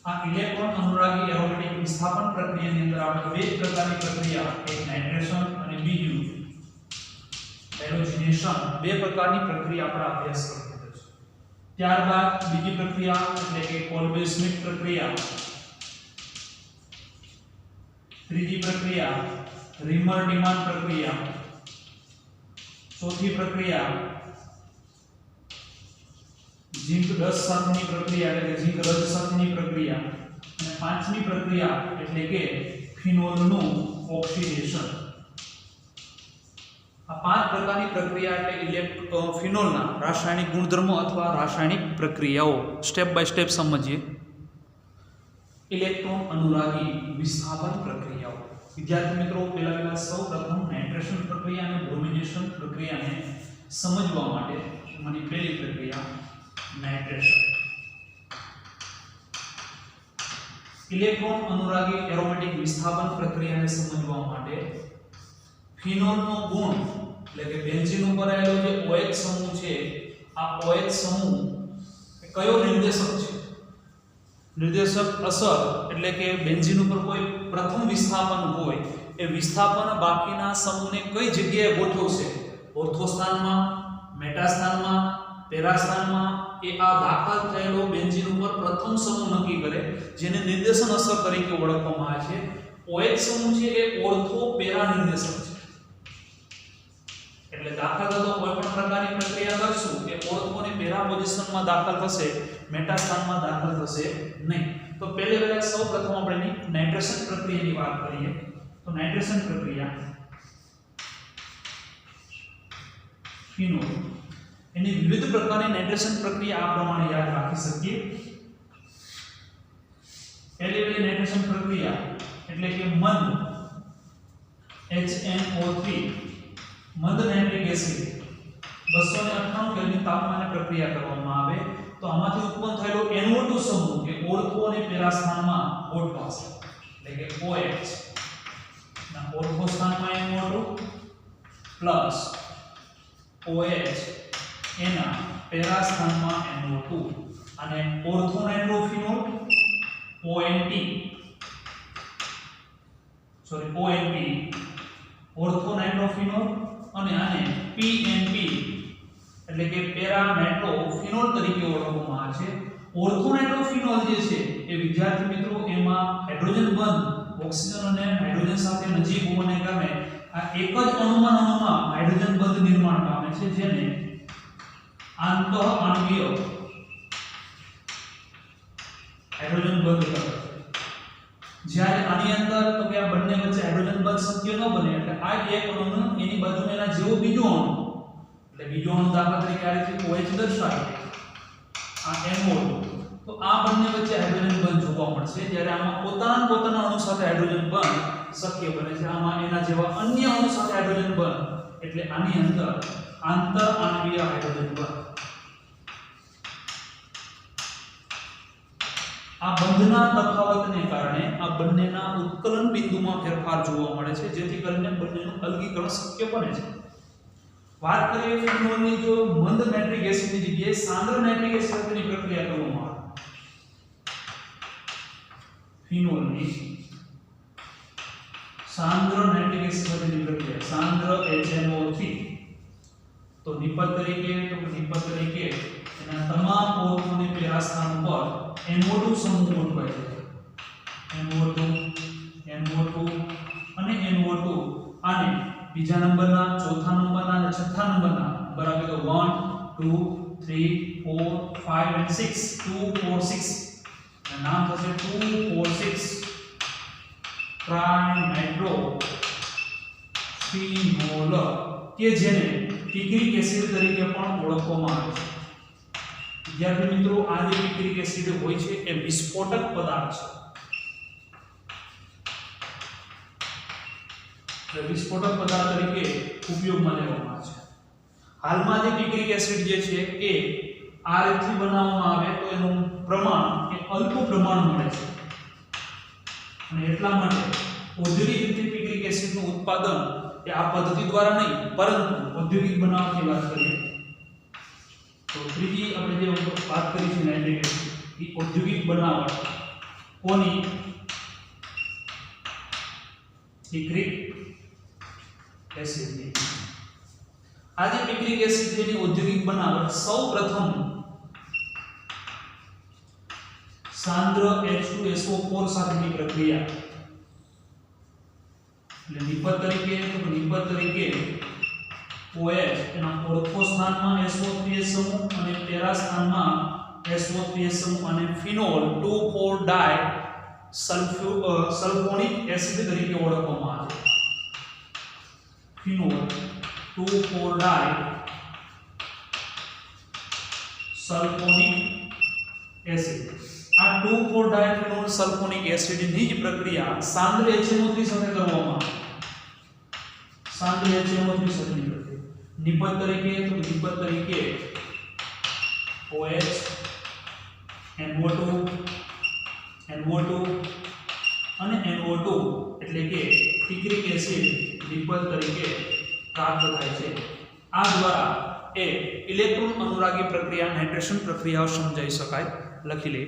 આ ઇલેક્ટ્રોન અનુરાગી એરોમેટિક વિસ્થાપન પ્રક્રિયાની અંદર આપણે બે પ્રકારની પ્રક્રિયા, એક નાઇટ્રેશન અને બીજું હેલોજિનેશન, બે પ્રકારની પ્રક્રિયા આપણે અભ્યાસ કરવાનો છે. ત્યારબાદ બીજી પ્રક્રિયા એટલે કે કોલ્બે સ્મિથ પ્રક્રિયા. ત્રીજી પ્રક્રિયા રીમર ડીમાન પ્રક્રિયા. ચોથી પ્રક્રિયા ઝિંક 10 સાથેની પ્રક્રિયા એટલે કે ઝિંક રજ સાથેની પ્રક્રિયા. અને પાંચમી પ્રક્રિયા એટલે કે ફિનોલનું ઓક્સિડેશન. આ 5 પ્રકારની પ્રક્રિયા એટલે ફિનોલના રાસાયણિક ગુણધર્મો અથવા રાસાયણિક પ્રક્રિયાઓ સ્ટેપ બાય સ્ટેપ સમજીએ. ઇલેક્ટ્રોન અનુરાગી વિસ્થાપન પ્રક્રિયાઓ. વિદ્યાર્થી મિત્રો, પહેલા સૌપ્રથમ નાઇટ્રેશન પ્રક્રિયા અને બ્રોમિનેશન પ્રક્રિયાને સમજવા માટે મારી પહેલી પ્રક્રિયા નાઇટ્રેશન. ઇલેક્ટ્રોન અનુરાગી એરોમેટિક વિસ્થાપન પ્રક્રિયાને સમજવા માટે ફિનોલનો ગુણ એટલે કે બેન્ઝીન ઉપર આવેલો જે OH સમૂહ છે, આ OH સમૂહ કયો નિર્દેશક છે? નિર્દેશક અસર એટલે કે બેન્ઝીન ઉપર કોઈ પ્રથમ વિસ્થાપન હોય એ વિસ્થાપન બાકીના સમૂહને કઈ જગ્યાએ ગોઠવશે? ઓર્થો સ્થાનમાં, મેટા સ્થાનમાં, પેરા સ્થાનમાં, એ આ દાખલ થયેલો બેન્ઝીન ઉપર પ્રથમ સમૂહ નક્કી કરે જેને નિર્દેશન અસર તરીકે ઓળખવામાં આવે છે. OH સમૂહ છે એ ઓર્થો પેરા નિર્દેશક છે. એટલે દાખલ થતો કોઈ પણ પ્રકારની પ્રક્રિયા કરશું કે ઓર્થો અને પેરા પોઝિશનમાં દાખલ થશે, મેટા સ્થાનમાં દાખલ થશે નહીં. તો પહેલા સૌપ્રથમ આપણે નાઇટ્રેશન પ્રક્રિયાની વાત કરીએ. તો નાઇટ્રેશન પ્રક્રિયા ફિનોલ એની વિવિધ પ્રકારની નાઇટ્રેશન પ્રક્રિયા આ પ્રમાણે યાદ રાખી શકીએ. પહેલી નાઇટ્રેશન પ્રક્રિયા એટલે કે મંદ HNO3 મંદ નાઇટ્રિક એસિડ 298 કેલ્વિન તાપમાને પ્રક્રિયા કરવામાં આવે તો આમાંથી ઉત્પન્ન થયેલો NO2 સમૂહ કે ઓર્થો અને પેરા સ્થાનમાં ગોઠવાશે. એટલે કે OH ના ઓર્થો સ્થાનમાં NO2 પ્લસ OH એના પેરા સ્થાનમાં NO2 અને ortho nitrophenol ONT ortho nitrophenol અને આને PNP એટલે કે પેરા નાઇટ્રોફિનોલ તરીકે ઓળખવામાં આવે છે. ઓર્થો નાઇટ્રોફિનોલ જે છે એ વિદ્યાર્થી મિત્રો એમાં હાઇડ્રોજન બંધ ઓક્સિજન અને હાઇડ્રોજન સાથે નજીક હોવાને કારણે આ એક જ અણુમાં હાઇડ્રોજન બંધ નિર્માણ પામે છે જેને આંતઃ આણ્વીય હાઇડ્રોજન બંધ કરે છે. જ્યારે આની અંદર તો કે આ બંને વચ્ચે હાઇડ્રોજન બંધ શક્ય ન બને એટલે આ એક અણુનો એની બાજુમાં એના જેવો બીજો અણુ એટલે બીજો અણુ દાખલા તરીકે આ રીતે OH દર્શાવે આ NO2 તો આ બંને વચ્ચે હાઇડ્રોજન બંધ જોવા મળશે. જ્યારે આમાં પોતાના અણુ સાથે હાઇડ્રોજન બંધ શક્ય બને છે. આમાં એના જેવા અન્ય અણુ સાથે હાઇડ્રોજન બંધ એટલે આની અંદર આંતર આણ્વીય હાઇડ્રોજન બંધ. આ બંધના તફાવતને કારણે આ બંનેના ઉત્કલન બિંદુમાં ફેરફાર જોવા મળે છે જેથી કરીને બંનેનું અલગીકરણ શક્ય બને છે. વાત કરીએ ફિનોલની જો મંદ નાઇટ્રિક એસિડની જગ્યાએ સાંદ્ર નાઇટ્રિક એસિડ સાથેની પ્રક્રિયા કરવામાં આવે ફિનોલની સાંદ્ર નાઇટ્રિક એસિડ સાથેની પ્રક્રિયા સાંદ્ર HNO3 તો નિપજ તરીકે એના તમામ ઓર્થો અને પેરા સ્થાન પર NO2 સમૂહ ગોઠવાય છે. NO2 અને NO2 આને બીજા નંબરના, ચોથા નંબરના અને છઠ્ઠા નંબરના બરાબર તો 1 2 3 4 5 and 6 2 4 6 અને નામ થશે 2 4 6 ટ્રાઇનાઇટ્રો ફિનોલ કે જેને પિક્રિક એસિડ તરીકે પણ ઓળખવામાં આવે છે. વિદ્યાર્થી મિત્રો આ જે પિક્રિક એસિડ હોય છે એ વિસ્ફોટક પદાર્થ છે. વિસ્ફોટક પદાર્થ તરીકે ઉપયોગમાં લેવામાં આવે છે. હાલમાં જે પિક્રિક એસિડ જે છે એ આ રીતથી બનાવવામાં આવે તો એનું પ્રમાણ એ અલ્પ પ્રમાણ મળે છે અને એટલા માટે ઔદ્યોગિક રીતે પિક્રિક એસિડનું ઉત્પાદન એ આ પદ્ધતિ દ્વારા નહીં પરંતુ ઔદ્યોગિક બનાવટની વાત કરીએ તો ત્રીજી આપણે જે વાત કરી છે નાઇટ્રિક એસિડ એ ઔદ્યોગિક બનાવટ કોની પિક્રિક એસિડની. આ જે પિક્રિક એસિડ જેની ઔદ્યોગિક બનાવટ સૌપ્રથમ સાંદ્ર H2SO4 સાથેની પ્રક્રિયા એટલે નિપજ તરીકે OH એના ઓર્થો સ્થાનમાં SO3H સમૂહ અને પેરા સ્થાનમાં SO3H સમૂહ અને ફિનોલ 2,4 ડાય સલ્ફોનિક એસિડ તરીકે ઓળખવામાં આવે છે. ફિનોલ 2,4 ડાય સલ્ફોનિક એસિડ. આ 2,4 ડાયફિનોલ સલ્ફોનિક એસિડની જ પ્રક્રિયા સાંદ્ર HNO3 સાથે કરવામાં આવે. સાંદ્ર HNO3 સાથેની પ્રક્રિયા નિપજ તરીકે OH NO2 અને NO2 એટલે કે પિક્રિક એસિડ નિપજ તરીકે પ્રાપ્ત થાય છે. આ દ્વારા એ ઇલેક્ટ્રોન અનુરાગી પ્રક્રિયા નાઇટ્રેશન પ્રક્રિયાઓ સમજાવી શકાય. લખી લે.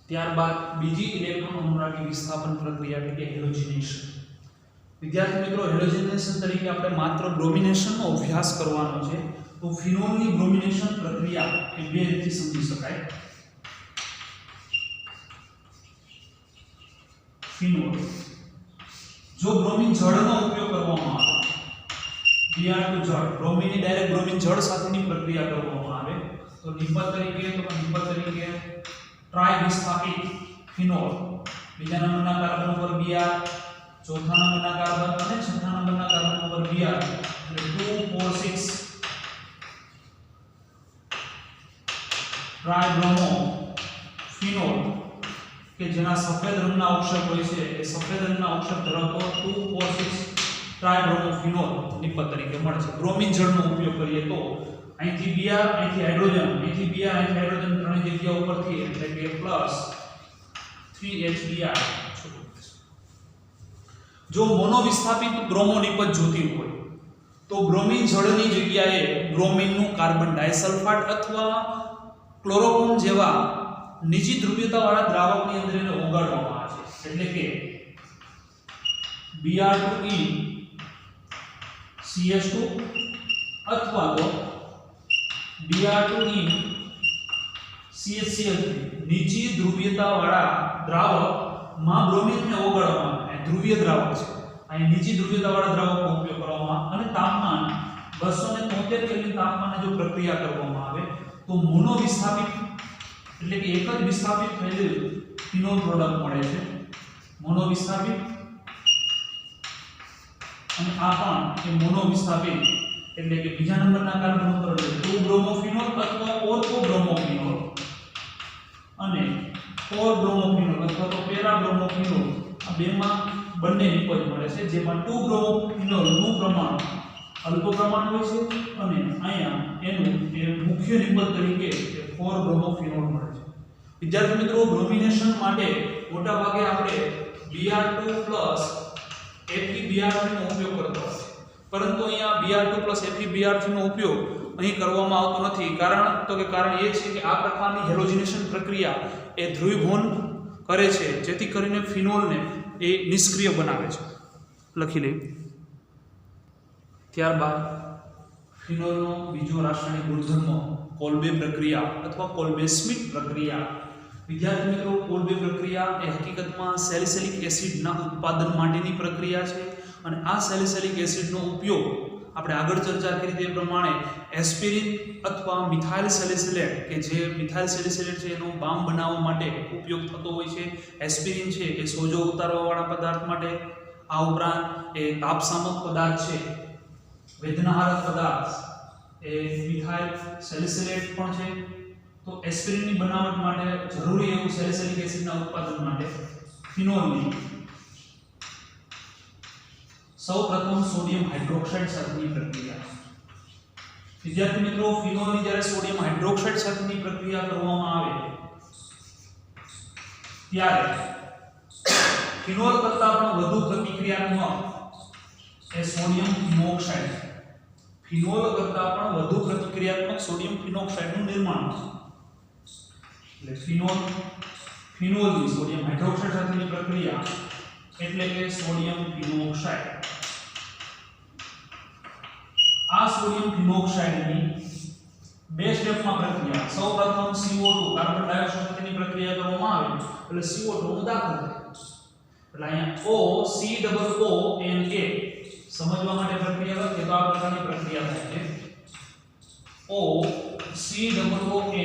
ત્યારબાદ બીજી ઇલેક્ટ્રોન અનુરાગી વિસ્થાપન પ્રક્રિયા એટલે કે હેલોજિનેશન. વિદ્યાર્થી મિત્રો, હેલોજિનેશન તરીકે આપણે માત્ર બ્રોમિનેશનનો અભ્યાસ કરવાનો છે. તો ફિનોલની બ્રોમિનેશન પ્રક્રિયા એ બે રીતથી સમજી શકાય. ફિનોલ જો બ્રોમિન જળનો ઉપયોગ કરવામાં આવે, Br2 જળ, બ્રોમિનની ડાયરેક્ટ બ્રોમિન જળ સાથેની પ્રક્રિયા કરવામાં આવે તો નિપજ તરીકે ટ્રાય વિસ્થાપિત ફિનોલ, બીજા નંબરના કાર્બન ઉપર Br, ચોથા નંબરના કાર્બન અને છઠ્ઠા નંબરના કાર્બન ઉપર Br, એટલે 2 4 6 ટ્રાયબ્રોમો ફિનોલ કે જેના સફેદ રંગના અક્ષર હોય છે એ સફેદ રંગના અક્ષર ધરાવતો 2 4 6 ટ્રાયબ્રોમો ફિનોલ નિપજ તરીકે મળે છે. બ્રોમિન જળનો ઉપયોગ કરીએ તો અહીંથી Br, અહીંથી હાઇડ્રોજન, અહીંથી Br, અહીંથી હાઇડ્રોજન ત્રણેય જગ્યા ઉપરથી એટલે કે +3HBr. જો મોનો વિસ્થાપિત બ્રોમો નિપજ જોતી હોય તો બ્રોમિન જળની જગ્યાએ બ્રોમિનનું કાર્બન ડાયસલ્ફાઇડ અથવા ક્લોરોફોર્મ જેવા નીચી ધ્રુવીયતાવાળા દ્રાવકની અંદર એને ઓગાળવામાં આવે છે. એટલે કે Br2E CH2 અથવા તો Br2E CHCl3 નીચી ધ્રુવીયતાવાળા દ્રાવકમાં બ્રોમિનને ઓગાળવામાં આવે. ધ્રુવીય દ્રાવક છે, અહીં નીચી ધ્રુવીયતાવાળા દ્રાવકનો ઉપયોગ કરવામાં અને તાપમાન 273 કેલ્વિન તાપમાને જો પ્રક્રિયા કરવામાં આવે તો મોનો વિસ્થાપિત એટલે કે એક જ વિસ્થાપિત થયેલ ફિનોલ પ્રોડક્ટ મળે છે. મોનો વિસ્થાપિત અને આ પણ એ મોનો વિસ્થાપિત એટલે કે બીજા નંબરના કાર્બન ઉપર 2 બ્રોમોફિનોલ અથવા ઓર્થો બ્રોમોફિનોલ અને 4 બ્રોમોફિનોલ અથવા તો પેરા બ્રોમોફિનોલ, આ બેમાં બંને નિપજ મળે છે, જેમાં 2 બ્રોમોફિનોલનું પ્રમાણ અલ્પ પ્રમાણ હોય છે અને અહીંયા એનું એ મુખ્ય નિપજ તરીકે 4 બ્રોમોફિનોલ મળે છે. વિદ્યાર્થી મિત્રો, બ્રોમિનેશન માટે મોટા ભાગે આપણે Br2 FeBr3 નો ઉપયોગ કરતો હોય છે, પરંતુ અહીંયા Br2 FeBr3 નો ઉપયોગ અહીં કરવામાં આવતો નથી. કારણ એ છે કે આ પ્રકારની હેલોજિનેશન પ્રક્રિયા એ ધ્રુવીભવન કરે છે, જેથી કરીને ફિનોલને એ નિષ્ક્રિય બનાવે છે. લખી લે. ત્યારબાદ ફિનોલનો બીજો રાસાયણિક ગુણધર્મ કોલ્બે પ્રક્રિયા અથવા કોલ્બે સ્મિટ પ્રક્રિયા. વિદ્યાર્થી મિત્રો, કોલ્બે પ્રક્રિયા એ હકીકતમાં સેલિસિલિક એસિડના ઉત્પાદન માટેની પ્રક્રિયા છે અને આ સેલિસિલિક એસિડનો ઉપયોગ આપણે આગળ ચર્ચા કરી તે પ્રમાણે એસ્પિરિન અથવા મિથાઇલ સેલિસિલેટ કે જે મિથાઇલ સેલિસિલેટ છે એનો બામ બનાવવા માટે ઉપયોગ થતો હોય છે. એસ્પિરિન છે એ સોજો ઉતારવાવાળા પદાર્થ માટે, આ ઉપરાંત એ તાપશામક પદાર્થ છે, વેદનાહારક પદાર્થ એ મિથાઇલ સેલિસિલેટ પણ છે. તો એસ્પિરિનની બનાવટ માટે જરૂરી એવું સેલિસિલિક એસિડના ઉત્પાદન માટે ફિનોલની સૌપ્રથમ સોડિયમ હાઇડ્રોક્સાઇડ સાથેની પ્રક્રિયા. વિદ્યાર્થી મિત્રો, ફિનોલની જ્યારે સોડિયમ હાઇડ્રોક્સાઇડ સાથેની પ્રક્રિયા કરવામાં આવે ત્યારે ફિનોલ કરતાં પણ વધુ પ્રતિક્રિયાત્મક એ સોડિયમ ફિનોક્સાઇડ, ફિનોલ કરતાં પણ વધુ પ્રતિક્રિયાત્મક સોડિયમ ફિનોક્સાઇડનું નિર્માણ થાય. એટલે ફિનોલની સોડિયમ હાઇડ્રોક્સાઇડ સાથેની પ્રક્રિયા એટલે કે સોડિયમ ફિનોક્સાઇડ. આ સોડિયમ ફિનોક્સાઇડની બે સ્ટેપમાં પ્રક્રિયા. સૌપ્રથમ CO2 કાર્બન ડાયોક્સાઇડ સાથેની પ્રક્રિયા કરવામાં આવે એટલે CO2 નો દાખલ થાય. એટલે અહીંયા OCOONA સમજવા માટે પ્રક્રિયા લખીએ તો આ પ્રકારની પ્રક્રિયા થાય છે. OCOONA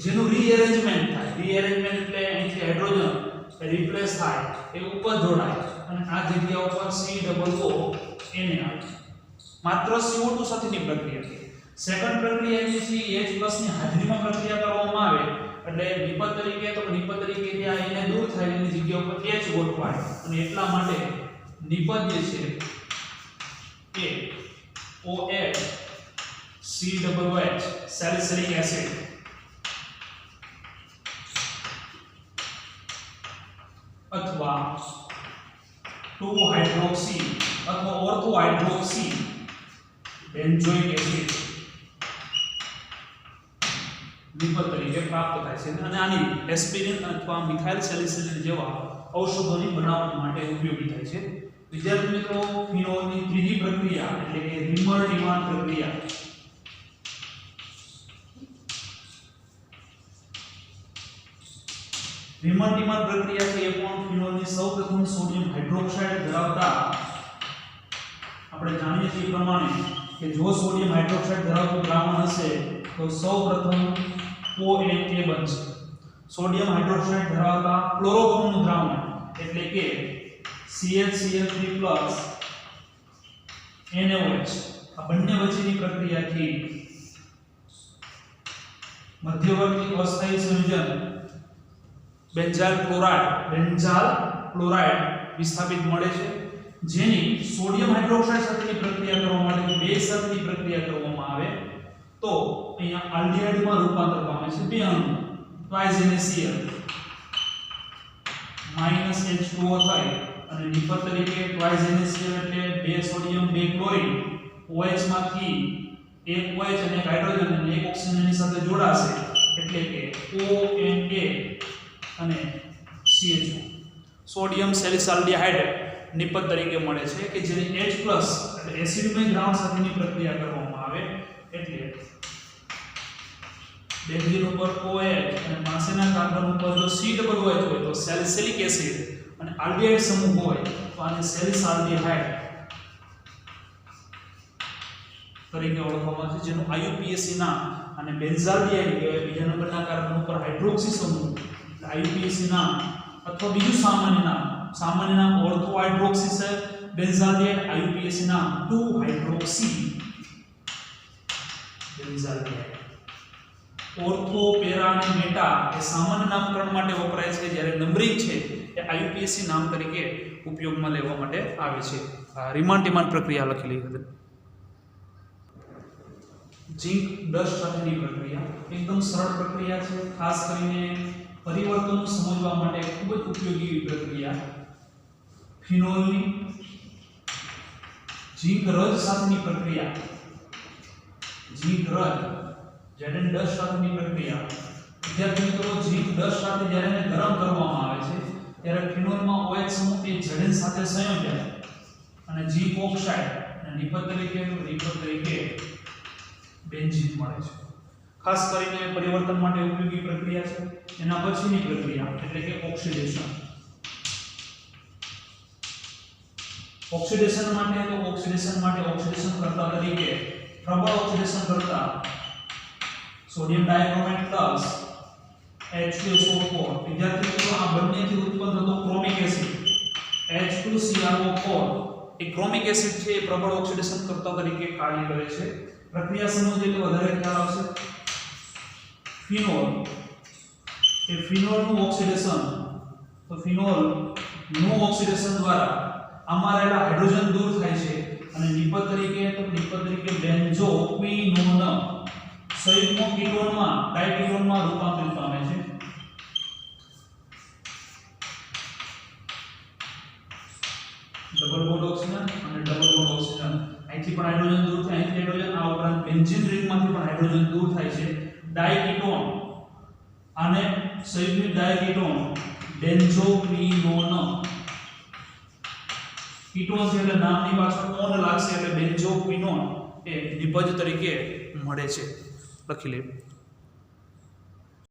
જેનું રીએરેન્જમેન્ટ થાય. રીએરેન્જમેન્ટ એટલે અહીંથી હાઇડ્રોજન રિપ્લેસ થાય, એ ઉપર જોડાય અને આ જગ્યા ઉપર COONA આવે. માત્ર CO2 સાથેની પ્રક્રિયા. સેકન્ડ પ્રક્રિયા એ છે H+ ની હાજરીમાં પ્રક્રિયા કરવામાં આવે એટલે નિપજ તરીકે ત્યાં એને દૂર થાય એની જગ્યા ઉપર H ગોઠવાય અને એટલા માટે નિપજ જે છે એ OH COOH સેલિસિલિક એસિડ અથવા 2 હાઇડ્રોક્સી અથવા ઓર્થો હાઇડ્રોક્સી બેન્ઝોઇક એસિડ નિપજ તરીકે પ્રાપ્ત થાય છે અને આની એસ્પિરિન અથવા મિથાઇલ સેલિસિલિન જેવા ઔષધોની બનાવટ માટે ઉપયોગી થાય છે. વિદ્યાર્થી મિત્રો, ફિનોલની ત્રીજી પ્રક્રિયા એટલે કે રીમર-ડીમાન પ્રક્રિયા. રીમર-ડીમાન પ્રક્રિયા છે એ પણ ફિનોલની સૌપ્રથમ સોડિયમ હાઇડ્રોક્સાઇડ ધરાવતા, આપણે જાણીએ છીએ પ્રમાણે કે જો સોડિયમ હાઇડ્રોક્સાઇડ ધરાવતું દ્રાવણ હશે તો સૌપ્રથમ ONA બનશે. સોડિયમ હાઇડ્રોક્સાઇડ ધરાવતા ક્લોરોફોર્મનું દ્રાવણ એટલે કે ClCl3+ NaOH આ બંને વચ્ચેની પ્રક્રિયાથી મધ્યવર્તી અસ્થાયી સંયોજન બેન્ઝાલ ક્લોરાઇડ વિસ્થાપિત મળે છે, જેની સોડિયમ હાઇડ્રોક્સાઇડ સાથેની પ્રક્રિયા કરવા માટે બે સાથેની પ્રક્રિયા કરવામાં આવે તો અહીંયા આલ્ડિહાઇડમાં રૂપાંતર પામે છે. બે અણુ ટ્વાઇસ NaCl -H2O થાય અને નિપજ તરીકે ટ્વાઇસ NaCl એટલે બે સોડિયમ બે ક્લોરીન OH માંથી એક OH અને એક હાઇડ્રોજન અને એક ઓક્સિજનની સાથે જોડાશે એટલે કે ONA અને CH2 સોડિયમ સેલિસાલ્ડિહાઇડ નિપજ તરીકે મળે છે કે જેને H+ એટલે એસિડમય દ્રાવણ સાથેની પ્રક્રિયા કરવામાં આવે એટલે બેન્ઝીન ઉપર OH અને પાસેના કાર્બન ઉપર જો C≡OH હોય તો સેલિસિલિક એસિડ અને આલ્ડિહાઇડ સમૂહ હોય તો આને સેલિસાલ્ડિહાઇડ તરીકે ઓળખવામાં આવે છે, જેનું IUPAC નામ અને બેન્ઝાલ્ડિહાઇડ કહેવાય. બીજા નંબરના કાર્બન ઉપર હાઇડ્રોક્સી સમૂહ IUPAC નામ અથવા બીજું સામાન્ય નામ ઓર્થો હાઇડ્રોક્સી છે બેન્ઝાલ્ડિહાઇડ, IUPAC નામ 2 હાઇડ્રોક્સી બેન્ઝાલ્ડિહાઇડ. ઓર્થો, પેરા અને મેટા એ સામાન્ય નામકરણ માટે વપરાય છે, જ્યારે નંબરિંગ છે એ IUPAC નામ તરીકે ઉપયોગમાં લેવા માટે આવે છે. રીમર-ડીમાન પ્રક્રિયા લખેલી હતી. ઝિંક ડસ્ટ સાથેની પ્રક્રિયા એકદમ સરળ પ્રક્રિયા છે, ખાસ કરીને પરિવર્તનો સમજવા માટે ખૂબ જ ઉપયોગી પ્રક્રિયા. ફિનોલની ઝિંક રજ સાથેની પ્રક્રિયા, ઝિંક રજ જેડન ડસ્ટ સાથેની પ્રક્રિયા. વિદ્યાર્થી મિત્રો, ઝિંક ડસ્ટ સાથે જ્યારે એને ગરમ કરવામાં આવે છે ત્યારે ફિનોલમાં OH સમૂહ એ જેડન સાથે સંયોજાય અને ઝિંક ઓક્સાઇડ અને નિપજ તરીકે બેન્ઝીન મળે છે. ખાસ કરીને પરિવર્તન માટે ઉપયોગી પ્રક્રિયા છે. એના પછીની પ્રક્રિયા એટલે કે ઓક્સિડેશન. ઓક્સિડેશન માટે ઓક્સિડેશન કરતા તરીકે પ્રબળ ઓક્સિડેશન કરતા સોડિયમ ડાયક્રોમેટ પ્લસ H2SO4. વિદ્યાર્થી મિત્રો, આ બંનેથી ઉત્પન્ન થતો ક્રોમિક એસિડ H2CrO4 એ ક્રોમિક એસિડ છે એ પ્રબળ ઓક્સિડેશન કરતા તરીકે કાર્ય કરે છે. પ્રક્રિયા સમજીએ તો વધારે ખ્યાલ આવશે. ફિનોલ એ ફિનોલનું ઓક્સિડેશન, તો ફિનોલનું ઓક્સિડેશન દ્વારા આમાં રહેલા હાઇડ્રોજન દૂર થાય છે અને નિપજ તરીકે બેન્ઝોક્વિનોન સંયુગ્મ કીટોનમાં ડાયકીટોનમાં રૂપાંતરિત પામે છે. ડબલ બોન્ડ ઓક્સિજન અને ડબલ બોન્ડ ઓક્સિજન, અહીંથી પણ હાઇડ્રોજન દૂર થાય, અહીંથી હાઇડ્રોજન, આ ઉપરાંત બેન્ઝીન રિંગમાંથી પણ હાઇડ્રોજન દૂર થાય છે. ડાયકીટોન આને સંયુગ્મિત ડાયકીટોન બેન્ઝોક્વિનોન. કીટોન છે એટલે નામની પાછળ ઓન લાગશે એટલે બેન્ઝોક્વિનોન એ નિપજ તરીકે મળે છે. લખી લે.